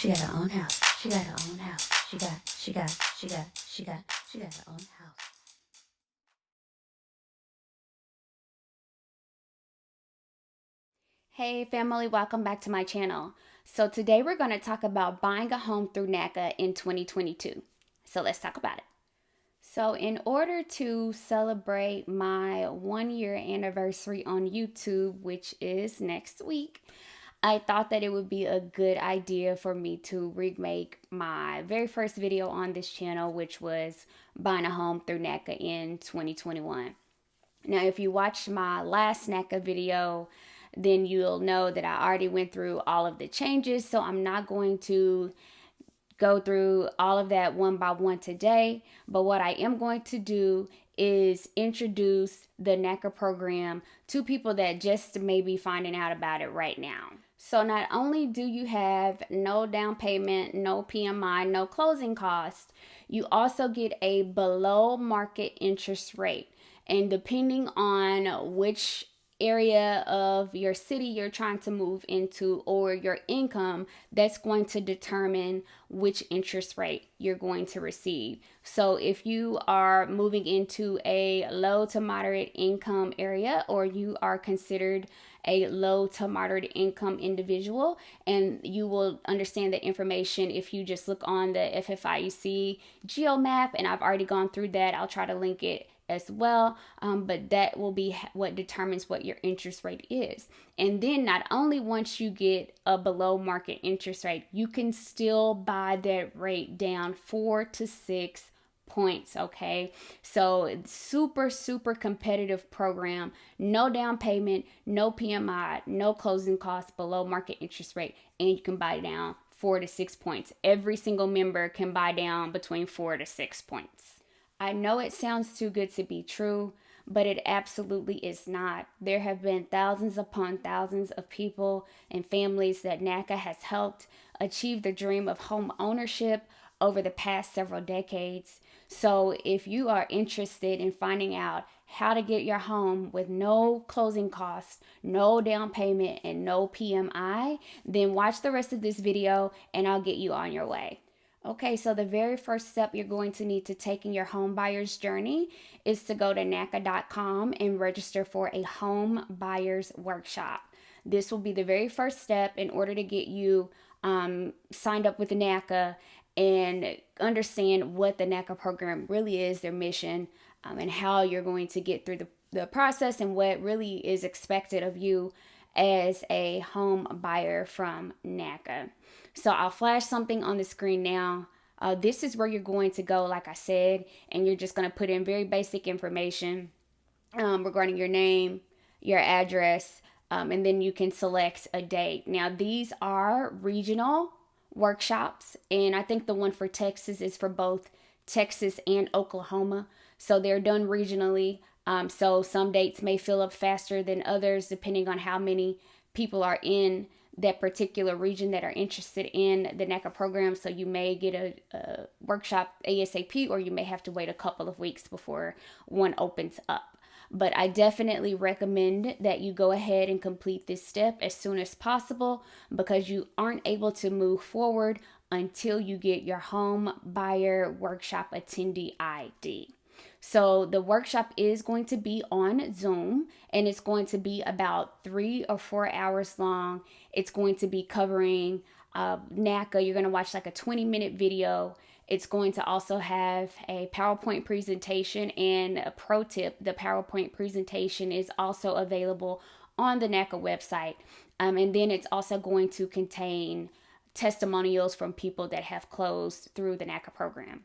She got her own house. She got her own house. She got her own house. Hey family, welcome back to my channel. So today we're going to talk about buying a home through Naca in 2022. So let's talk about it. So in order to celebrate my 1 year anniversary on YouTube, which is next week, I thought that it would be a good idea for me to remake my very first video on this channel, which was buying a home through Naca in 2021. Now, if you watched my last Naca video, then you'll know that I already went through all of the changes. So I'm not going to go through all of that one by one today. But what I am going to do is introduce the Naca program to people that just may be finding out about it right now. So not only do you have no down payment, no PMI, no closing costs, you also get a below market interest rate. And depending on which area of your city you're trying to move into or your income, that's going to determine which interest rate you're going to receive. So if you are moving into a low to moderate income area, or you are considered a low to moderate income individual, and you will understand that information if you just look on the FFIEC GeoMap, and I've already gone through that. I'll try to link it as well, but that will be what determines what your interest rate is. And then not only once you get a below market interest rate, you can still buy that rate down 4 to 6 points. Okay, so super competitive program. No down payment, no PMI, no closing costs, below market interest rate, and you can buy down 4 to 6 points. Every single member can buy down between 4 to 6 points. I know it sounds too good to be true, but it absolutely is not. There have been thousands upon thousands of people and families that Naca has helped achieve the dream of home ownership over the past several decades. So if you are interested in finding out how to get your home with no closing costs, no down payment, and no PMI, then watch the rest of this video and I'll get you on your way. Okay, so the very first step you're going to need to take in your home buyer's journey is to go to naca.com and register for a home buyer's workshop. This will be the very first step in order to get you signed up with Naca and understand what the Naca program really is, their mission, and how you're going to get through the process and what really is expected of you as a home buyer from Naca. So I'll flash something on the screen now. This is where you're going to go, like I said, and you're just going to put in very basic information regarding your name, your address, and then you can select a date. Now, these are regional workshops, and I think the one for Texas is for both Texas and Oklahoma. So they're done regionally. So some dates may fill up faster than others depending on how many people are in that particular region that are interested in the Naca program. So you may get a workshop ASAP, or you may have to wait a couple of weeks before one opens up. But I definitely recommend that you go ahead and complete this step as soon as possible, because you aren't able to move forward until you get your home buyer workshop attendee ID. So the workshop is going to be on Zoom, and it's going to be about 3 or 4 hours long. It's going to be covering Naca. You're going to watch like a 20-minute video. It's going to also have a PowerPoint presentation, and a pro tip, the PowerPoint presentation is also available on the Naca website. And then it's also going to contain testimonials from people that have closed through the Naca program.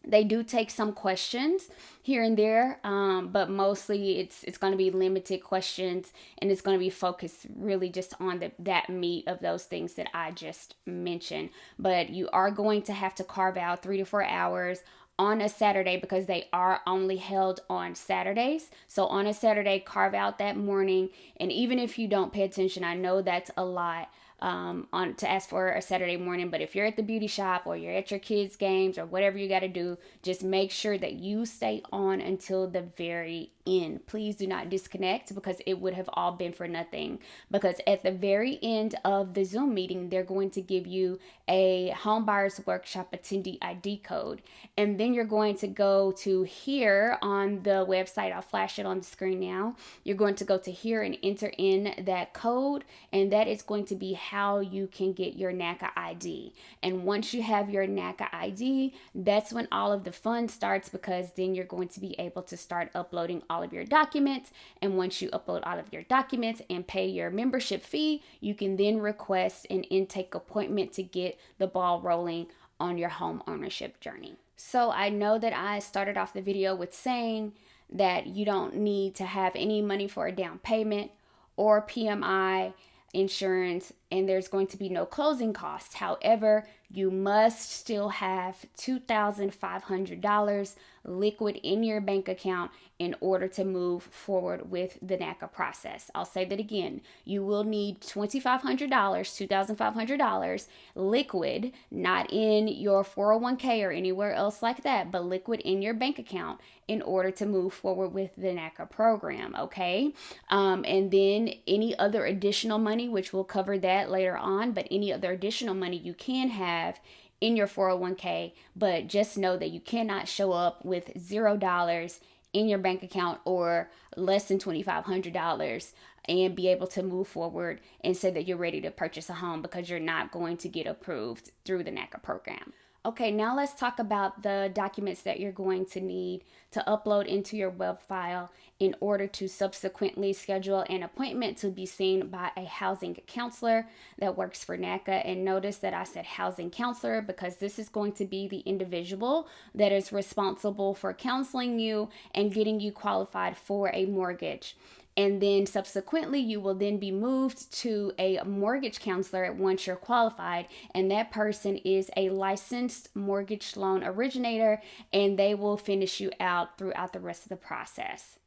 They do take some questions here and there, but mostly it's going to be limited questions, and it's going to be focused really just on that meat of those things that I just mentioned. But you are going to have to carve out 3 to 4 hours on a Saturday, because they are only held on Saturdays. So on a Saturday, carve out that morning. And even if you don't pay attention, I know that's a lot on to ask for a Saturday morning. But if you're at the beauty shop or you're at your kids' games or whatever you got to do, just make sure that you stay on until the very end. Please do not disconnect, because it would have all been for nothing. Because at the very end of the Zoom meeting, they're going to give you a home buyers workshop attendee ID code, and then you're going to go to here on the website. I'll flash it on the screen now. You're going to go to here and enter in that code, and that is going to be how you can get your Naca ID. And once you have your Naca ID, that's when all of the fun starts, because then you're going to be able to start uploading all of your documents. And once you upload all of your documents and pay your membership fee, you can then request an intake appointment to get the ball rolling on your home ownership journey. So I know that I started off the video with saying that you don't need to have any money for a down payment or PMI insurance, and there's going to be no closing costs. However, you must still have $2,500 liquid in your bank account in order to move forward with the Naca process. I'll say that again. You will need $2,500 liquid, not in your 401k or anywhere else like that, but liquid in your bank account in order to move forward with the Naca program, okay? And then any other additional money, which we'll cover that later on, but any other additional money you can have in your 401k, but just know that you cannot show up with $0 in your bank account or less than $2,500 and be able to move forward and say that you're ready to purchase a home, because you're not going to get approved through the Naca program. Okay, now let's talk about the documents that you're going to need to upload into your web file in order to subsequently schedule an appointment to be seen by a housing counselor that works for Naca. And notice that I said housing counselor, because this is going to be the individual that is responsible for counseling you and getting you qualified for a mortgage. And then subsequently, you will then be moved to a mortgage counselor once you're qualified. And that person is a licensed mortgage loan originator, and they will finish you out throughout the rest of the process.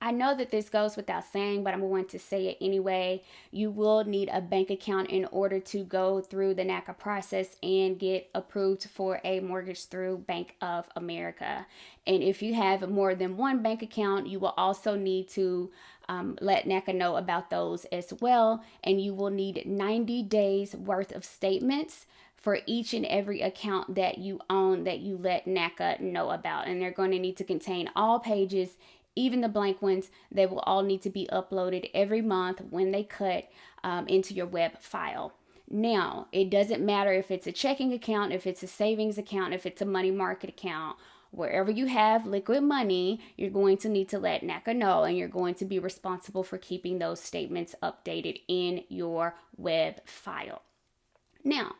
I know that this goes without saying, but I'm going to say it anyway. You will need a bank account in order to go through the Naca process and get approved for a mortgage through Bank of America. And if you have more than one bank account, you will also need to let Naca know about those as well. And you will need 90 days worth of statements for each and every account that you own that you let Naca know about. And they're going to need to contain all pages, even the blank ones. They will all need to be uploaded every month when they cut into your web file. Now, it doesn't matter if it's a checking account, if it's a savings account, if it's a money market account. Wherever you have liquid money, you're going to need to let Naca know, and you're going to be responsible for keeping those statements updated in your web file. Now,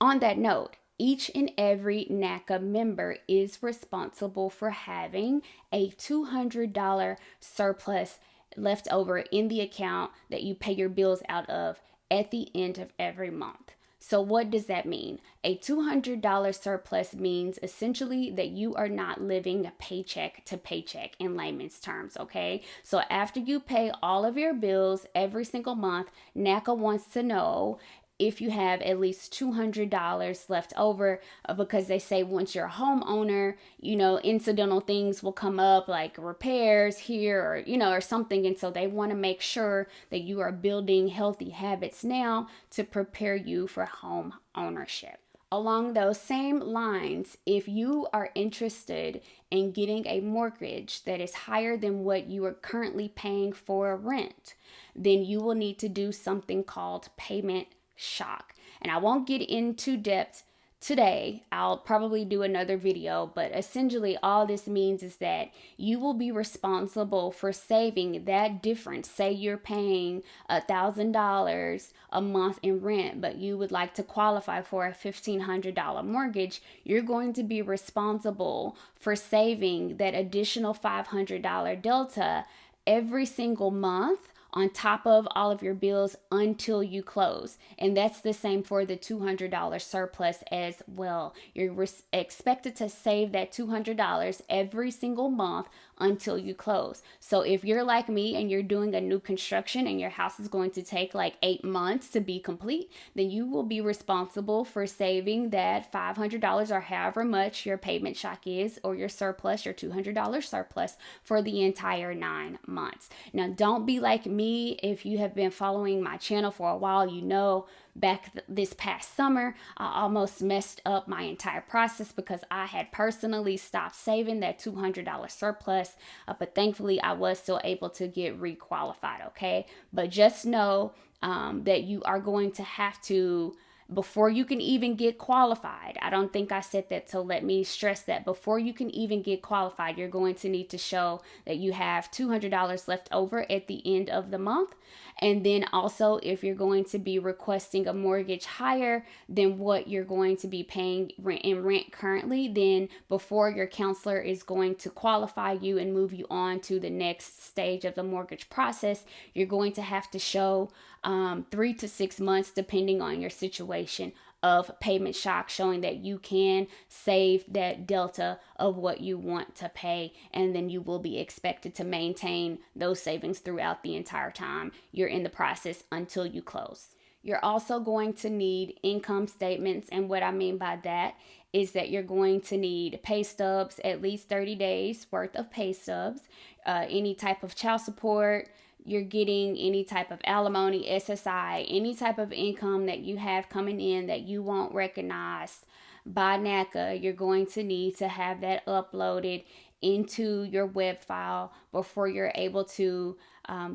on that note, each and every Naca member is responsible for having a $200 surplus left over in the account that you pay your bills out of at the end of every month. So what does that mean? A $200 surplus means essentially that you are not living paycheck to paycheck in layman's terms, okay? So after you pay all of your bills every single month, Naca wants to know if you have at least $200 left over, because they say once you're a homeowner, incidental things will come up like repairs here or, or something. And so they want to make sure that you are building healthy habits now to prepare you for home ownership. Along those same lines, if you are interested in getting a mortgage that is higher than what you are currently paying for rent, then you will need to do something called payment shock. And I won't get into depth today. I'll probably do another video, but essentially all this means is that you will be responsible for saving that difference. Say you're paying $1,000 a month in rent, but you would like to qualify for a $1,500 mortgage. You're going to be responsible for saving that additional $500 delta every single month on top of all of your bills until you close. And that's the same for the $200 surplus as well. You're expected to save that $200 every single month until you close. So if you're like me and you're doing a new construction and your house is going to take like 8 months to be complete, then you will be responsible for saving that $500 or however much your payment shock is, or your surplus, your $200 surplus, for the entire 9 months. Now, don't be like me. If you have been following my channel for a while, you know back this past summer, I almost messed up my entire process because I had personally stopped saving that $200 surplus, but thankfully I was still able to get requalified, okay? But just know that you are going to have to, before you can even get qualified, I don't think I said that, so let me stress that. Before you can even get qualified, you're going to need to show that you have $200 left over at the end of the month. And then also, if you're going to be requesting a mortgage higher than what you're going to be paying rent currently, then before your counselor is going to qualify you and move you on to the next stage of the mortgage process, you're going to have to show 3 to 6 months, depending on your situation, of payment shock, showing that you can save that delta of what you want to pay, and then you will be expected to maintain those savings throughout the entire time you're in the process until you close. You're also going to need income statements, and what I mean by that is that you're going to need pay stubs, at least 30 days worth of pay stubs, any type of child support you're getting, any type of alimony, SSI, any type of income that you have coming in that you won't recognize by Naca. You're going to need to have that uploaded into your web file before you're able to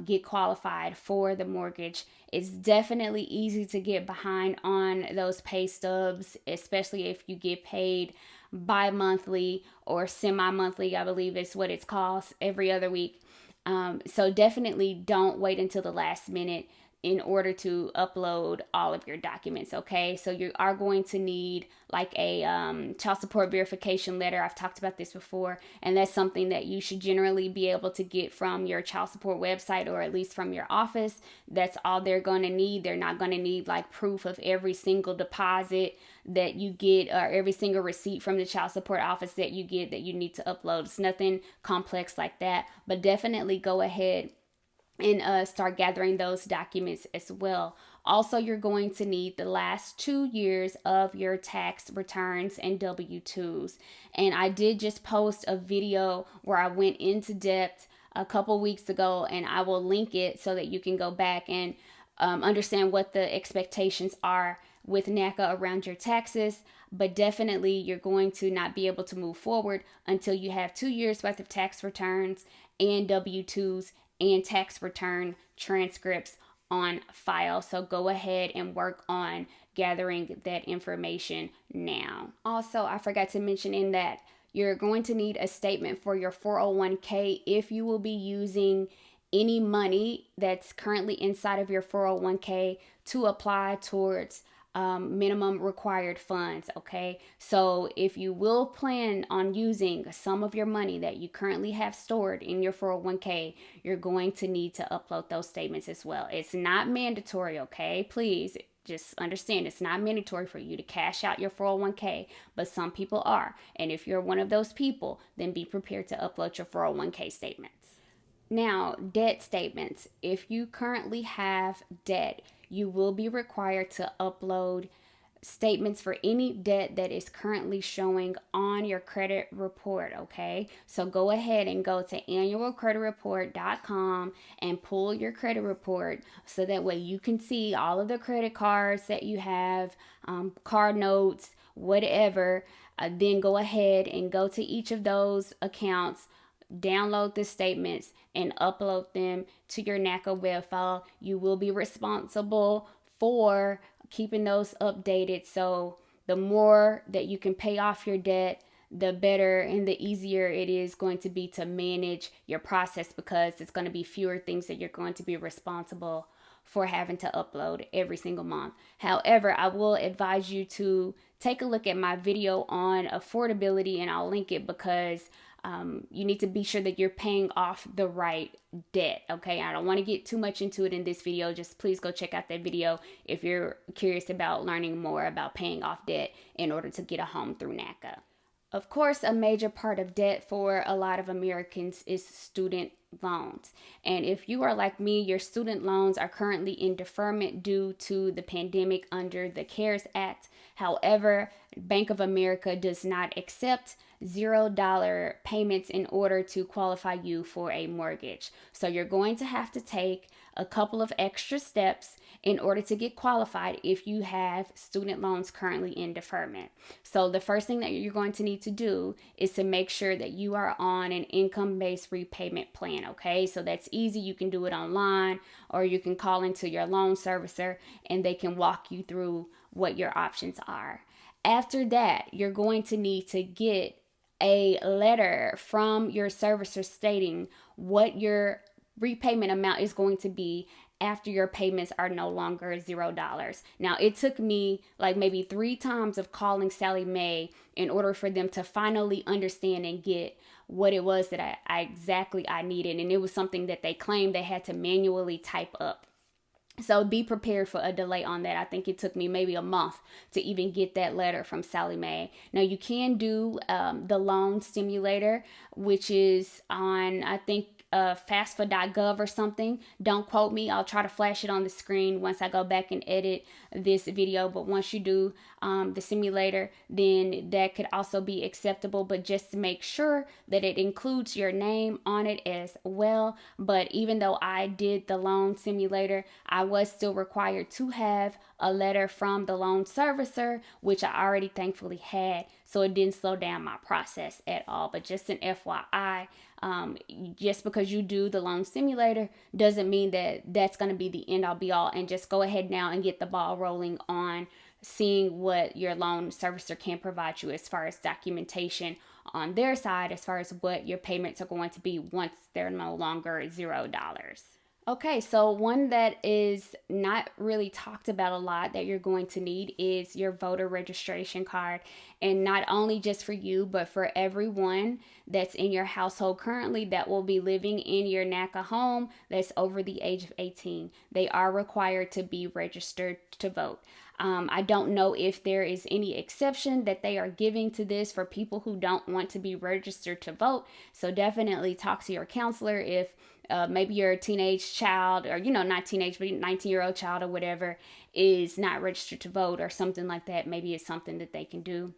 get qualified for the mortgage. It's definitely easy to get behind on those pay stubs, especially if you get paid bi-monthly or semi-monthly, I believe is what it's called, every other week. So definitely don't wait until the last minute in order to upload all of your documents, okay? So you are going to need like a child support verification letter. I've talked about this before, and that's something that you should generally be able to get from your child support website, or at least from your office. That's all they're going to need. They're not going to need like proof of every single deposit that you get, or every single receipt from the child support office that you get that you need to upload. It's nothing complex like that, but definitely go ahead and start gathering those documents as well. Also, you're going to need the last 2 years of your tax returns and W-2s. And I did just post a video where I went into depth a couple weeks ago, and I will link it so that you can go back and understand what the expectations are with Naca around your taxes. But definitely you're going to not be able to move forward until you have 2 years worth of tax returns and W-2s and tax return transcripts on file. So go ahead and work on gathering that information now. Also, I forgot to mention in that you're going to need a statement for your 401k if you will be using any money that's currently inside of your 401k to apply towards minimum required funds, okay? So if you will plan on using some of your money that you currently have stored in your 401k, you're going to need to upload those statements as well. It's not mandatory, okay? Please just understand, it's not mandatory for you to cash out your 401k, but some people are. And if you're one of those people, then be prepared to upload your 401k statements. Now, debt statements. If you currently have debt, you will be required to upload statements for any debt that is currently showing on your credit report, okay? So go ahead and go to annualcreditreport.com and pull your credit report so that way you can see all of the credit cards that you have, card notes, whatever. Then go ahead and go to each of those accounts, download the statements, and upload them to your Naca web file. You will be responsible for keeping those updated. So the more that you can pay off your debt, the better and the easier it is going to be to manage your process, because it's going to be fewer things that you're going to be responsible for having to upload every single month. However, I will advise you to take a look at my video on affordability, and I'll link it because you need to be sure that you're paying off the right debt. Okay, I don't want to get too much into it in this video. Just please go check out that video if you're curious about learning more about paying off debt in order to get a home through NACA. Of course, a major part of debt for a lot of Americans is student loans. And if you are like me, your student loans are currently in deferment due to the pandemic under the CARES Act. However, Bank of America does not accept $0 payments in order to qualify you for a mortgage. So you're going to have to take a couple of extra steps in order to get qualified if you have student loans currently in deferment. So the first thing that you're going to need to do is to make sure that you are on an income-based repayment plan, okay? So that's easy. You can do it online, or you can call into your loan servicer and they can walk you through what your options are. After that, you're going to need to get a letter from your servicer stating what your repayment amount is going to be after your payments are no longer $0. Now, it took me like maybe 3 times of calling Sally Mae in order for them to finally understand and get what it was that I needed. And it was something that they claimed they had to manually type up. So be prepared for a delay on that. I think it took me maybe a month to even get that letter from Sally Mae. Now, you can do the loan simulator, which is on, I think, FAFSA.gov or something. Don't quote me. I'll try to flash it on the screen once I go back and edit this video. But once you do the simulator, then that could also be acceptable. But just to make sure that it includes your name on it as well. But even though I did the loan simulator, I was still required to have a letter from the loan servicer, which I already thankfully had. So it didn't slow down my process at all. But just an FYI, just because you do the loan simulator doesn't mean that that's going to be the end all be all. And just go ahead now and get the ball rolling on seeing what your loan servicer can provide you as far as documentation on their side, as far as what your payments are going to be once they're no longer $0. Okay, so one that is not really talked about a lot that you're going to need is your voter registration card. And not only just for you, but for everyone that's in your household currently that will be living in your NACA home that's over the age of 18. They are required to be registered to vote. I don't know if there is any exception that they are giving to this for people who don't want to be registered to vote. So definitely talk to your counselor if maybe your teenage child, or, not teenage, but 19-year-old child or whatever is not registered to vote or something like that. Maybe it's something that they can do.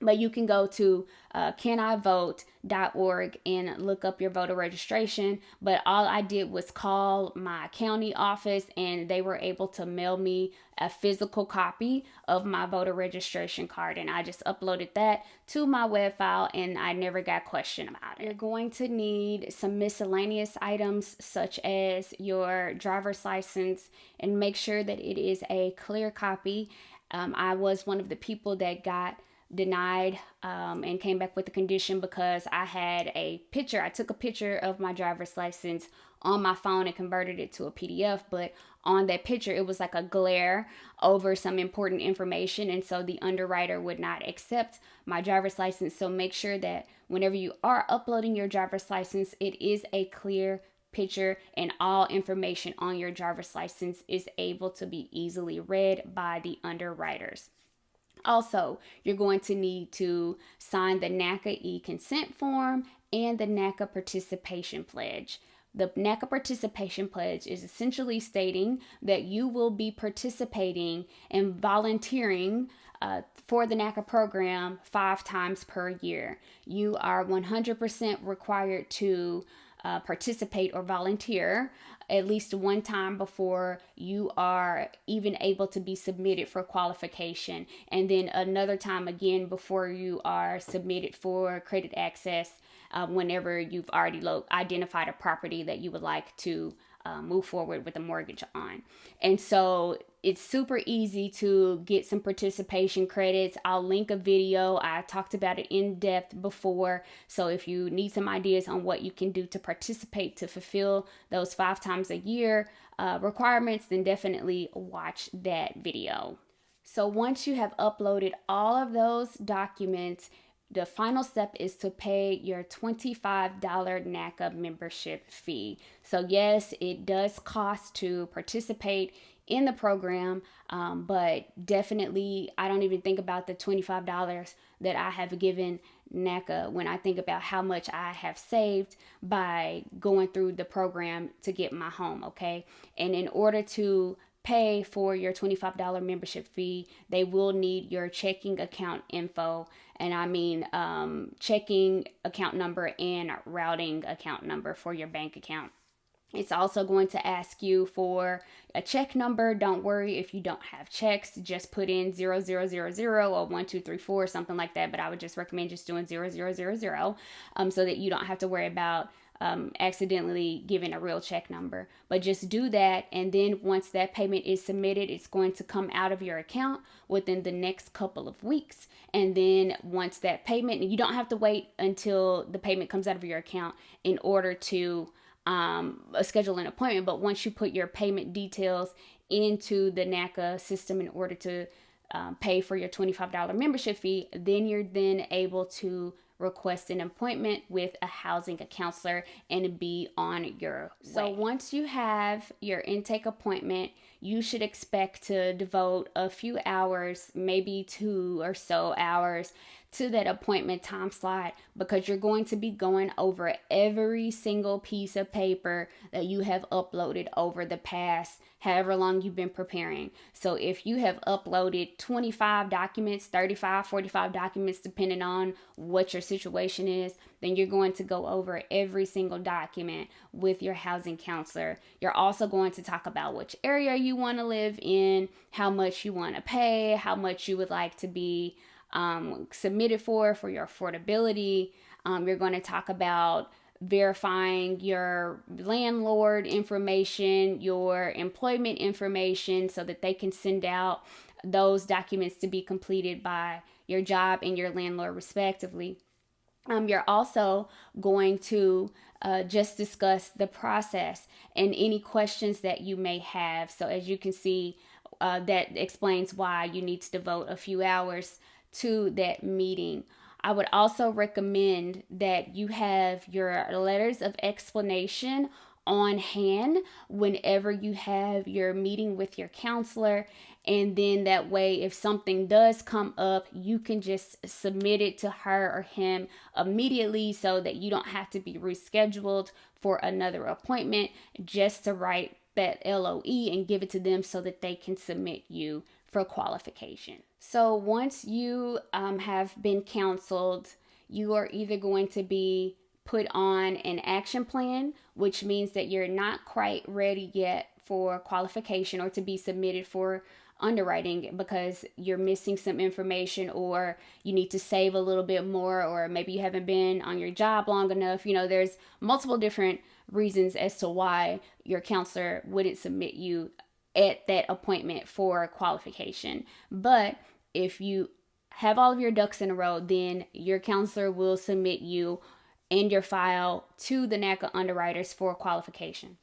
But you can go to canivote.org and look up your voter registration. But all I did was call my county office and they were able to mail me a physical copy of my voter registration card. And I just uploaded that to my web file and I never got questioned about it. You're going to need some miscellaneous items such as your driver's license, and make sure that it is a clear copy. I was one of the people that got denied and came back with the condition because I had a picture. I took a picture of my driver's license on my phone and converted it to a PDF, but on that picture it was like a glare over some important information, and so the underwriter would not accept my driver's license. So make sure that whenever you are uploading your driver's license, it is a clear picture and all information on your driver's license is able to be easily read by the underwriters. Also, you're going to need to sign the NACA e-consent form and the NACA participation pledge. The NACA participation pledge is essentially stating that you will be participating and volunteering for the NACA program 5 times per year. You are 100% required to participate or volunteer at least one time before you are even able to be submitted for qualification, and then another time again before you are submitted for credit access whenever you've already identified a property that you would like to move forward with a mortgage on. And so it's super easy to get some participation credits. I'll link a video. I talked about it in depth before. So if you need some ideas on what you can do to participate to fulfill those 5 times a year requirements, then definitely watch that video. So once you have uploaded all of those documents, the final step is to pay your $25 Naca membership fee. So yes, it does cost to participate in the program, but definitely I don't even think about the $25 that I have given Naca when I think about how much I have saved by going through the program to get my home, okay? And in order to pay for your $25 membership fee, they will need your checking account info. And I mean checking account number and routing account number for your bank account. It's also going to ask you for a check number. Don't worry if you don't have checks. Just put in 0000 or 1234 or something like that. But I would just recommend just doing 0000 so that you don't have to worry about accidentally giving a real check number. But just do that, and then once that payment is submitted, it's going to come out of your account within the next couple of weeks. And then once that payment, and you don't have to wait until the payment comes out of your account in order to schedule an appointment. But once you put your payment details into the Naca system in order to pay for your $25 membership fee, then you're then able to request an appointment with a housing counselor and be on your way. So once you have your intake appointment, you should expect to devote a few hours, maybe 2 or so hours, to that appointment time slot, because you're going to be going over every single piece of paper that you have uploaded over the past however long you've been preparing. So if you have uploaded 25 documents, 35, 45 documents, depending on what your situation is, then you're going to go over every single document with your housing counselor. You're also going to talk about which area you want to live in, how much you want to pay, how much you would like to be submitted for your affordability. You're going to talk about verifying your landlord information, your employment information, so that they can send out those documents to be completed by your job and your landlord respectively. You're also going to just discuss the process and any questions that you may have. So as you can see, that explains why you need to devote a few hours to that meeting. I would also recommend that you have your letters of explanation on hand whenever you have your meeting with your counselor. And then that way, if something does come up, you can just submit it to her or him immediately, so that you don't have to be rescheduled for another appointment, just to write that LOE and give it to them so that they can submit you for qualification. So once you have been counseled, you are either going to be put on an action plan, which means that you're not quite ready yet for qualification or to be submitted for underwriting because you're missing some information, or you need to save a little bit more, or maybe you haven't been on your job long enough. You know, there's multiple different reasons as to why your counselor wouldn't submit you at that appointment for qualification. But if you have all of your ducks in a row, then your counselor will submit you and your file to the Naca underwriters for qualification.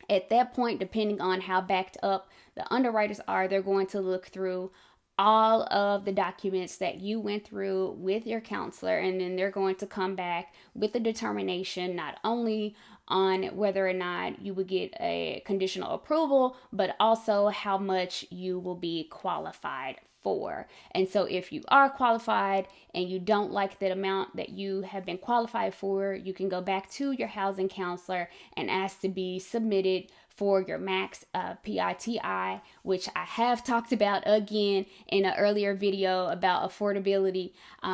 At that point, depending on how backed up the underwriters are, they're going to look through all of the documents that you went through with your counselor, and then they're going to come back with a determination not only on whether or not you would get a conditional approval, but also how much you will be qualified for. And so if you are qualified and you don't like that amount that you have been qualified for, you can go back to your housing counselor and ask to be submitted for your max PITI, which I have talked about again in an earlier video about affordability.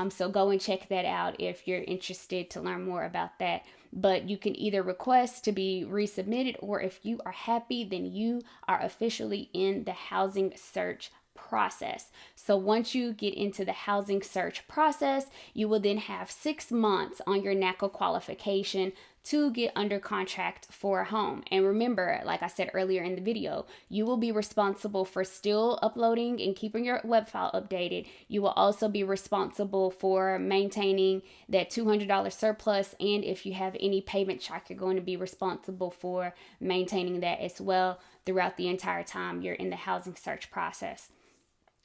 So go and check that out if you're interested to learn more about that. But you can either request to be resubmitted, or if you are happy, then you are officially in the housing search process. So once you get into the housing search process, you will then have 6 months on your NACA qualification to get under contract for a home. And remember, like I said earlier in the video, you will be responsible for still uploading and keeping your web file updated. You will also be responsible for maintaining that $200 surplus, and if you have any payment shock, you're going to be responsible for maintaining that as well throughout the entire time you're in the housing search process.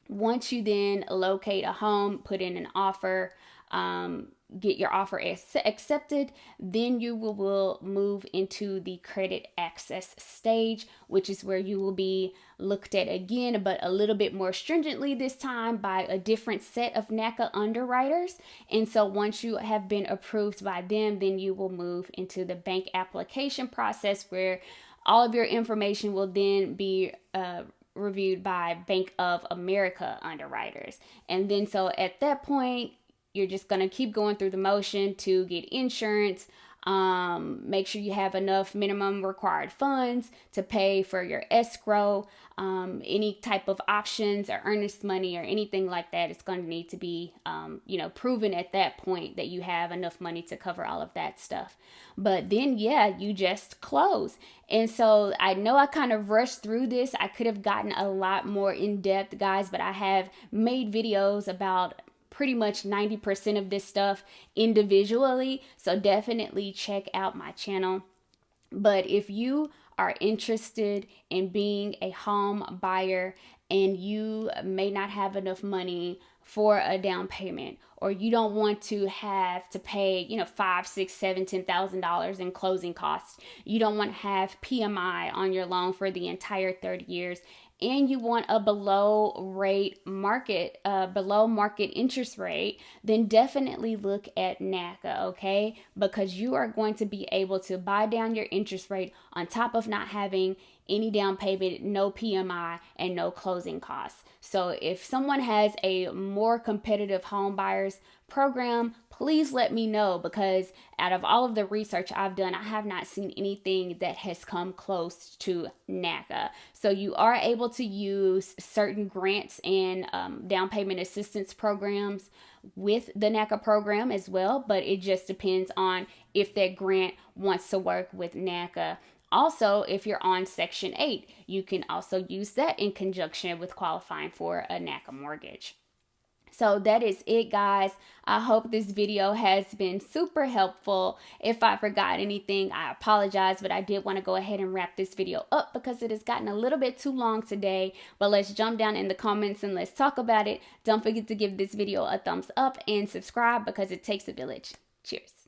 Once you then locate a home, put in an offer, get your offer accepted, then you will move into the credit access stage, which is where you will be looked at again, but a little bit more stringently this time by a different set of Naca underwriters. And so once you have been approved by them, then you will move into the bank application process, where all of your information will then be reviewed by Bank of America underwriters. And then so at that point, you're just going to keep going through the motion to get insurance. Make sure you have enough minimum required funds to pay for your escrow. Any type of options or earnest money or anything like that, it's going to need to be, proven at that point that you have enough money to cover all of that stuff. But then, yeah, you just close. And so I know I kind of rushed through this. I could have gotten a lot more in depth, guys, but I have made videos about pretty much 90% of this stuff individually. So definitely check out my channel. But if you are interested in being a home buyer and you may not have enough money for a down payment, or you don't want to have to pay, $5, $6, $7, $10,000 in closing costs, you don't want to have PMI on your loan for the entire 30 years, and you want a below market interest rate, then definitely look at Naca, okay? Because you are going to be able to buy down your interest rate on top of not having any down payment, no PMI, and no closing costs. So if someone has a more competitive home buyers program, please let me know, because out of all of the research I've done, I have not seen anything that has come close to Naca. So you are able to use certain grants and down payment assistance programs with the Naca program as well, but it just depends on if that grant wants to work with Naca. Also, if you're on Section 8, you can also use that in conjunction with qualifying for a Naca mortgage. So that is it, guys. I hope this video has been super helpful. If I forgot anything, I apologize, but I did want to go ahead and wrap this video up because it has gotten a little bit too long today. But let's jump down in the comments and let's talk about it. Don't forget to give this video a thumbs up and subscribe, because it takes a village. Cheers.